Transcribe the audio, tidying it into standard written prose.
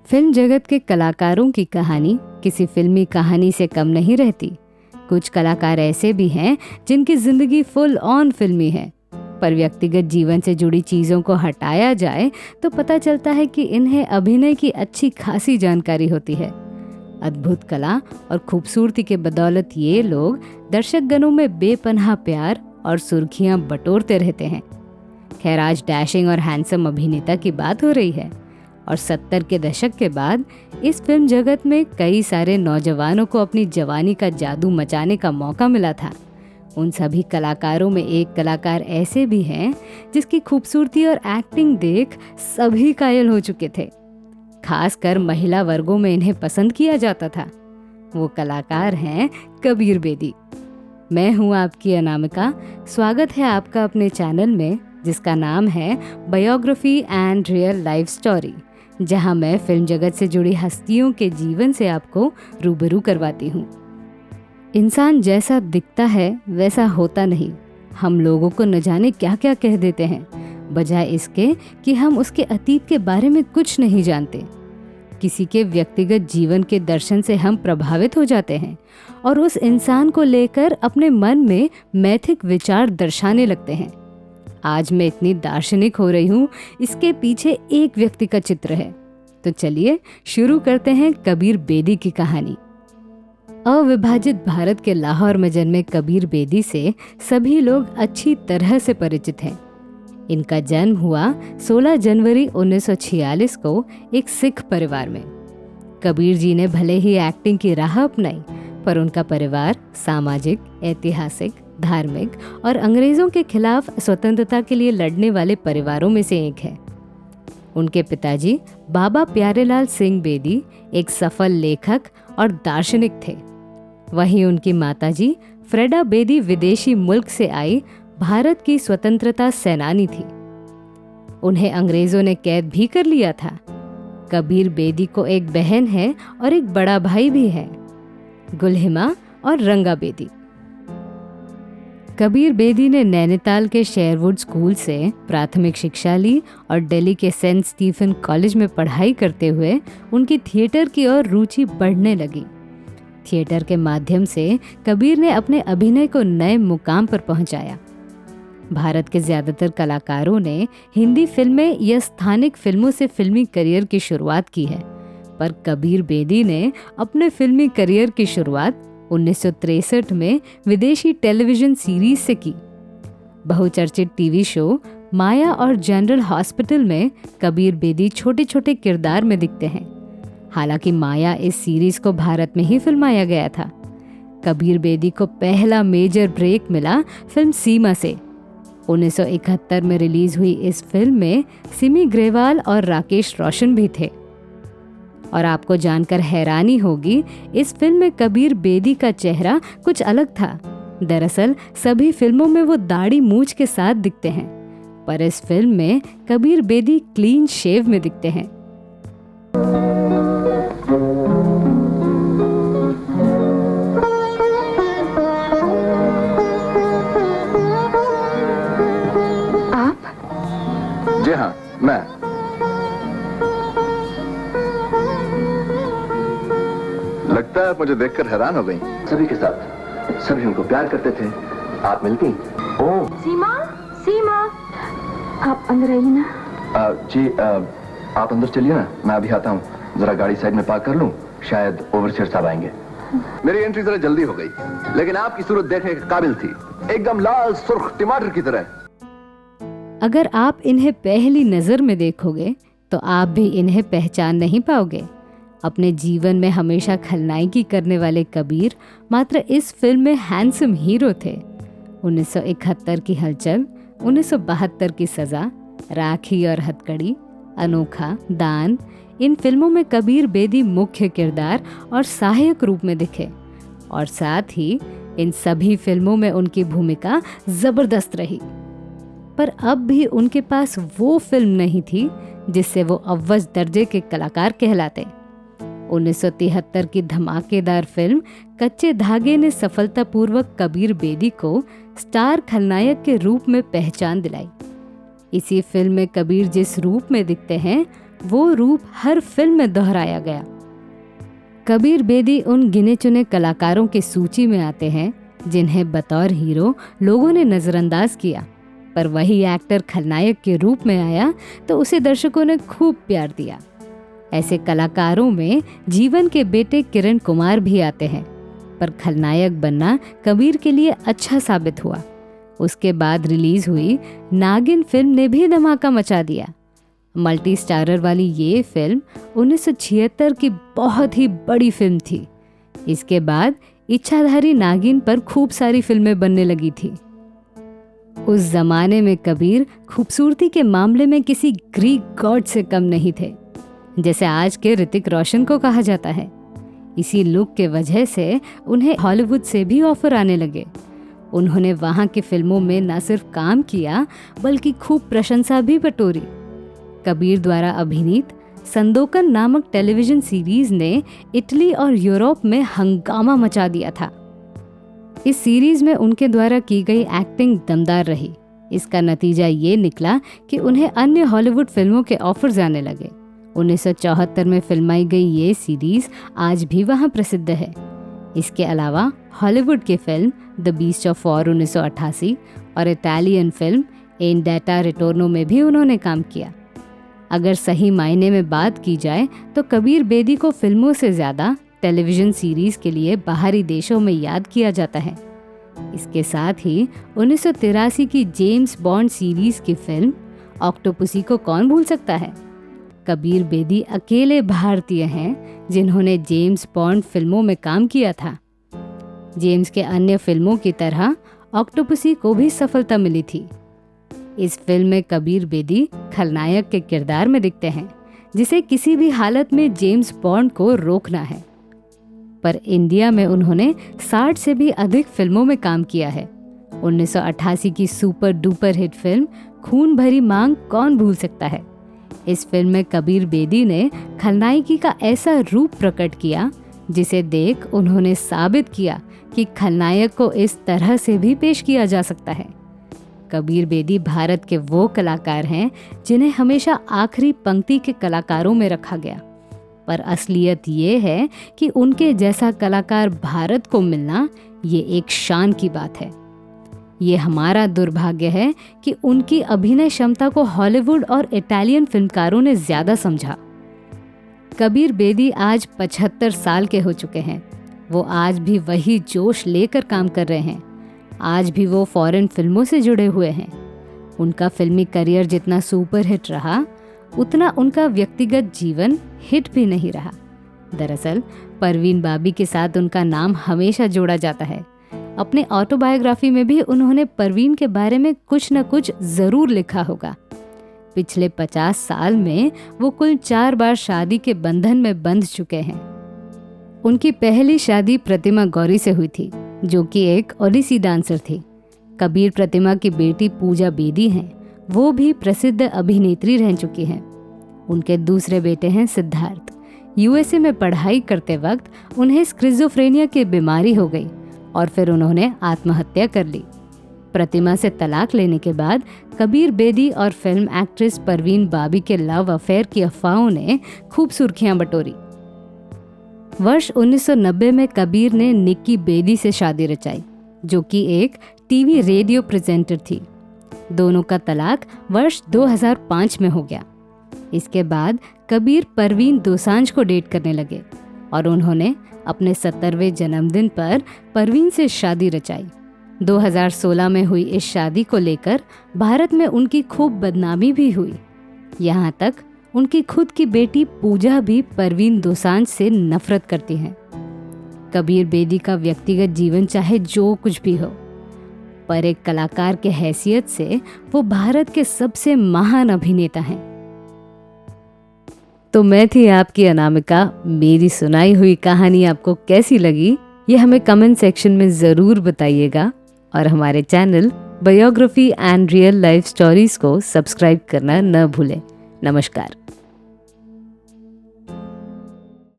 Film जगत के कलाकारों की कहानी किसी फिल्मी कहानी से कम नहीं रहती। कुछ कलाकार ऐसे भी हैं जिनकी जिंदगी फुल ऑन फिल्मी है, पर व्यक्तिगत जीवन से जुड़ी चीज़ों को हटाया जाए तो पता चलता है कि इन्हें अभिनय की अच्छी खासी जानकारी होती है। अद्भुत कला और खूबसूरती के बदौलत ये लोग दर्शक गणों में बेपनाह प्यार और सुर्खियां बटोरते रहते हैं। खैर, आज डैशिंग और हैंडसम अभिनेता की बात हो रही है और 70 के दशक के बाद इस फिल्म जगत में कई सारे नौजवानों को अपनी जवानी का जादू मचाने का मौका मिला था। उन सभी कलाकारों में एक कलाकार ऐसे भी हैं जिसकी खूबसूरती और एक्टिंग देख सभी कायल हो चुके थे। खासकर महिला वर्गों में इन्हें पसंद किया जाता था। वो कलाकार हैं कबीर बेदी। मैं हूँ आपकी अनामिका। स्वागत है आपका अपने चैनल में, जिसका नाम है biography and real life story, जहां मैं फिल्म जगत से जुड़ी हस्तियों के जीवन से आपको रूबरू करवाती हूँ। इंसान जैसा दिखता है वैसा होता नहीं। हम लोगों को न जाने क्या क्या कह देते हैं, बजाय इसके कि हम उसके अतीत के बारे में कुछ नहीं जानते। किसी के व्यक्तिगत जीवन के दर्शन से हम प्रभावित हो जाते हैं और उस इंसान को लेकर अपने मन में नैतिक विचार दर्शाने लगते हैं। आज मैं इतनी दार्शनिक हो रही हूँ, इसके पीछे एक व्यक्ति का चित्र है। तो चलिए शुरू करते हैं कबीर बेदी की कहानी। अविभाजित भारत के लाहौर में जन्मे कबीर बेदी से सभी लोग अच्छी तरह से परिचित हैं। इनका जन्म हुआ 16 जनवरी 1946 को एक सिख परिवार में। कबीर जी ने भले ही एक्टिंग की राह अपनाई, पर उनका परिवार सामाजिक, ऐतिहासिक, धार्मिक और अंग्रेजों के खिलाफ स्वतंत्रता के लिए लड़ने वाले परिवारों में से एक है। उनके पिताजी बाबा प्यारेलाल सिंह बेदी एक सफल लेखक और दार्शनिक थे। वहीं उनकी माताजी फ्रेडा बेदी विदेशी मुल्क से आई भारत की स्वतंत्रता सेनानी थी। उन्हें अंग्रेजों ने कैद भी कर लिया था। कबीर बेदी को एक बहन है और एक बड़ा भाई भी है, गुलहिमा और रंगा बेदी। कबीर बेदी ने नैनीताल के शेरवुड स्कूल से प्राथमिक शिक्षा ली और दिल्ली के सेंट स्टीफन कॉलेज में पढ़ाई करते हुए उनकी थिएटर की ओर रुचि बढ़ने लगी। थिएटर के माध्यम से कबीर ने अपने अभिनय को नए मुकाम पर पहुंचाया। भारत के ज्यादातर कलाकारों ने हिंदी फिल्में या स्थानिक फिल्मों से फिल्मी करियर की शुरुआत की है, पर कबीर बेदी ने अपने फिल्मी करियर की शुरुआत 1963 में विदेशी टेलीविजन सीरीज से की। बहुचर्चित टीवी शो माया और जनरल हॉस्पिटल में कबीर बेदी छोटे छोटे किरदार में दिखते हैं। हालांकि माया इस सीरीज को भारत में ही फिल्माया गया था। कबीर बेदी को पहला मेजर ब्रेक मिला फिल्म सीमा से। 1971 में रिलीज हुई इस फिल्म में सिमी ग्रेवाल और राकेश रोशन भी थे। और आपको जानकर हैरानी होगी, इस फिल्म में कबीर बेदी का चेहरा कुछ अलग था। दरअसल सभी फिल्मों में वो दाढ़ी मूंछ के साथ दिखते हैं, पर इस फिल्म में कबीर बेदी क्लीन शेव में दिखते हैं। आप? जी हाँ, मैं। लगता है आप मुझे देखकर हैरान हो गई। सभी के साथ सभी उनको प्यार करते थे, आप मिल गई। ओह सीमा, सीमा, आप अंदर आइए ना। जी आप अंदर चलिए ना, मैं अभी आता हूँ। जरा गाड़ी साइड में पार्क कर लूँ, शायद ओवरसीयर साहब आएंगे। मेरी एंट्री जरा जल्दी हो गई, लेकिन आपकी सूरत देखने के काबिल थी, एकदम लाल सुर्ख टमाटर की तरह। अगर आप इन्हें पहली नजर में देखोगे तो आप भी इन्हें पहचान नहीं पाओगे। अपने जीवन में हमेशा खलनायकी करने वाले कबीर मात्र इस फिल्म में हैंडसम हीरो थे। 1971 की हलचल, 1972 की सजा, राखी और हथकड़ी, अनोखा, दान, इन फिल्मों में कबीर बेदी मुख्य किरदार और सहायक रूप में दिखे और साथ ही इन सभी फिल्मों में उनकी भूमिका जबरदस्त रही। पर अब भी उनके पास वो फिल्म नहीं थी जिससे वो अव्वल दर्जे के कलाकार कहलाते। 1973 की धमाकेदार फिल्म कच्चे धागे ने सफलतापूर्वक कबीर बेदी को स्टार खलनायक के रूप में पहचान दिलाई। इसी फिल्म में कबीर जिस रूप में दिखते हैं वो रूप हर फिल्म में दोहराया गया। कबीर बेदी उन गिने चुने कलाकारों की सूची में आते हैं जिन्हें बतौर हीरो लोगों ने नजरअंदाज किया, पर वही एक्टर खलनायक के रूप में आया तो उसे दर्शकों ने खूब प्यार दिया। ऐसे कलाकारों में जीवन के बेटे किरण कुमार भी आते हैं, पर खलनायक बनना कबीर के लिए अच्छा साबित हुआ। उसके बाद रिलीज हुई नागिन फिल्म ने भी धमाका मचा दिया। मल्टी स्टारर वाली ये फिल्म 1976 की बहुत ही बड़ी फिल्म थी। इसके बाद इच्छाधारी नागिन पर खूब सारी फिल्में बनने लगी थी। उस जमाने में कबीर खूबसूरती के मामले में किसी ग्रीक गॉड से कम नहीं थे, जैसे आज के ऋतिक रोशन को कहा जाता है। इसी लुक के वजह से उन्हें हॉलीवुड से भी ऑफर आने लगे। उन्होंने वहां की फिल्मों में न सिर्फ काम किया बल्कि खूब प्रशंसा भी बटोरी। कबीर द्वारा अभिनीत संदोकन नामक टेलीविजन सीरीज ने इटली और यूरोप में हंगामा मचा दिया था। इस सीरीज में उनके द्वारा की गई एक्टिंग दमदार रही। इसका नतीजा ये निकला कि उन्हें अन्य हॉलीवुड फिल्मों के ऑफर्स आने लगे। 1974 में फिल्माई गई ये सीरीज आज भी वहां प्रसिद्ध है। इसके अलावा हॉलीवुड की film the beast of war 1988 और इटालियन फिल्म एन डेटा रिटोर्नो में भी उन्होंने काम किया। अगर सही मायने में बात की जाए तो कबीर बेदी को फिल्मों से ज़्यादा टेलीविज़न सीरीज़ के लिए बाहरी देशों में याद किया जाता है। इसके साथ ही 1983 की जेम्स बॉन्ड सीरीज़ की फिल्म ऑक्टोपसी को कौन भूल सकता है। कबीर बेदी अकेले भारतीय हैं जिन्होंने जेम्स बॉन्ड फिल्मों में काम किया था। जेम्स के अन्य फिल्मों की तरह ऑक्टोपसी को भी सफलता मिली थी। इस फिल्म में कबीर बेदी खलनायक के किरदार में दिखते हैं, जिसे किसी भी हालत में जेम्स बॉन्ड को रोकना है। पर इंडिया में उन्होंने 60 से भी अधिक फिल्मों में काम किया है। 1988 की सुपर डुपर हिट फिल्म खून भरी मांग कौन भूल सकता है। इस फिल्म में कबीर बेदी ने खलनायकी का ऐसा रूप प्रकट किया जिसे देख उन्होंने साबित किया कि खलनायक को इस तरह से भी पेश किया जा सकता है। कबीर बेदी भारत के वो कलाकार हैं जिन्हें हमेशा आखिरी पंक्ति के कलाकारों में रखा गया, पर असलियत ये है कि उनके जैसा कलाकार भारत को मिलना ये एक शान की बात है। ये हमारा दुर्भाग्य है कि उनकी अभिनय क्षमता को हॉलीवुड और इटालियन फिल्मकारों ने ज़्यादा समझा। कबीर बेदी आज 75 साल के हो चुके हैं। वो आज भी वही जोश लेकर काम कर रहे हैं। आज भी वो फॉरेन फिल्मों से जुड़े हुए हैं। उनका फिल्मी करियर जितना सुपर हिट रहा, उतना उनका व्यक्तिगत जीवन हिट भी नहीं रहा। दरअसल परवीन बाबी के साथ उनका नाम हमेशा जोड़ा जाता है। अपने ऑटोबायोग्राफी में भी उन्होंने परवीन के बारे में कुछ न कुछ ज़रूर लिखा होगा। पिछले 50 साल में वो कुल 4 बार शादी के बंधन में बंध चुके हैं। उनकी पहली शादी प्रतिमा गौरी से हुई थी, जो कि एक ओडिसी डांसर थी। कबीर प्रतिमा की बेटी पूजा बेदी हैं। वो भी प्रसिद्ध अभिनेत्री रह चुकी हैं। उनके दूसरे बेटे हैं सिद्धार्थ। यूएसए में पढ़ाई करते वक्त उन्हें स्किज़ोफ्रेनिया की बीमारी हो गई और फिर उन्होंने आत्महत्या कर ली। प्रतिमा से तलाक लेने के बाद कबीर बेदी और फिल्म एक्ट्रेस परवीन बाबी के लव अफेयर की अफवाहों ने खूब सुर्खियां बटोरी। वर्ष 1990 में कबीर ने निक्की बेदी से शादी रचाई, जो कि एक टीवी रेडियो प्रेजेंटर थी। दोनों का तलाक वर्ष 2005 में हो गया। इसके बाद कबीर परवीन दोसांझ को डेट करने लगे और उन्होंने अपने 70वें जन्मदिन पर परवीन से शादी रचाई। 2016 में हुई इस शादी को लेकर भारत में उनकी खूब बदनामी भी हुई। यहाँ तक उनकी खुद की बेटी पूजा भी परवीन दोसांझ से नफरत करती हैं। कबीर बेदी का व्यक्तिगत जीवन चाहे जो कुछ भी हो, पर एक कलाकार के हैसियत से वो भारत के सबसे महान अभिनेता हैं। तो मैं थी आपकी अनामिका। मेरी सुनाई हुई कहानी आपको कैसी लगी ये हमें कमेंट सेक्शन में ज़रूर बताइएगा और हमारे channel biography and real life stories को सब्सक्राइब करना न भूलें। नमस्कार।